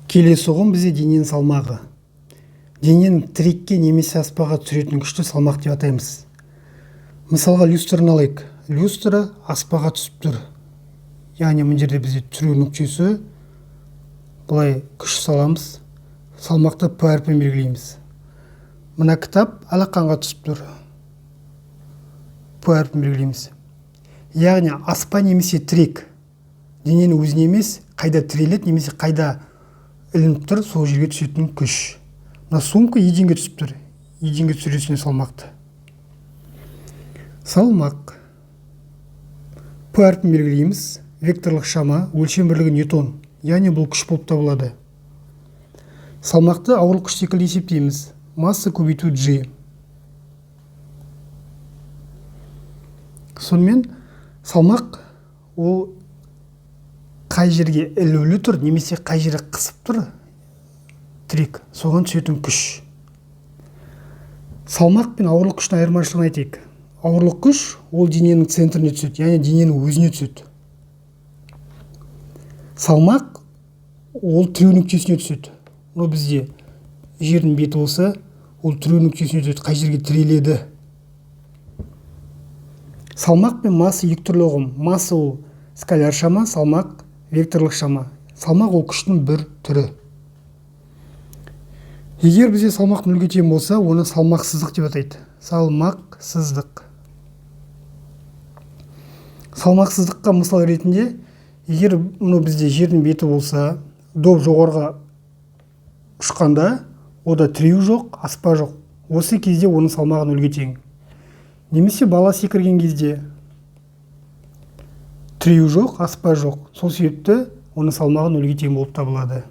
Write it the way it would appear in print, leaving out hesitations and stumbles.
Келесі ұғым бізде дененің салмағы. Дененің тірекке немесе аспаға түсіретін күшті салмақ деп атаймыз. Мысалға люстраны алайық. Люстра аспаға түсіп тұр. Яғни мына жерде бізде түсіру нүктесі, былай күш саламыз, салмақты P әрпімен белгілейміз. Мына кітап алақанға түсіп тұр. P әрпімен белгілейміз. Яғни аспа немесе тірек дененің өзіне емес, қайда тіреледі немесе қайда ілініп тұр, сол жерге түсетін күш. Мына сумка еденге түсіп тұр. Еденге түсіресіне салмақты. Салмақ. P әрпін белгілейміз. Векторлық шама, өлшем бірлігі ньютон. Яғни бұл күш болып табылады. Салмақты ауырлық күш секілді есептейміз. Масса көбейту G. Сонымен салмақ ол қай жерге ілулі тұр, немесе қай жерге қысып тұр, тірек, соған түсетін күш. Салмақ пен ауырлық күштің айырмашылығын айтайық. Ауырлық күш ол дененің центріне түседі, яғни дененің өзіне түседі. Салмақ ол тіреу нүктесіне түседі. Ол бізде жердің беті болса, ол тіреу нүктесіне түседі, қай жерге тіреледі. Салмақ пен масса екі түрлі ұғым. Масса ол скаляр шама, салмақ векторлық шама. Салмақ ол күштің бір түрі. Егер бізде салмақ нөлге тең болса, оны салмақсыздық деп атайды. Салмақсыздық. Салмақсыздыққа мысал ретінде, егер бізде жердің беті болса, доп жоғарыға ұшқанда, ода тіреу жоқ, аспа жоқ. Осы кезде оның салмағы нөлге тең. Немесе бала секірген кезде тіреу жоқ, аспа жоқ. Сол себепті оның салмағы нөлге тең болып табылады.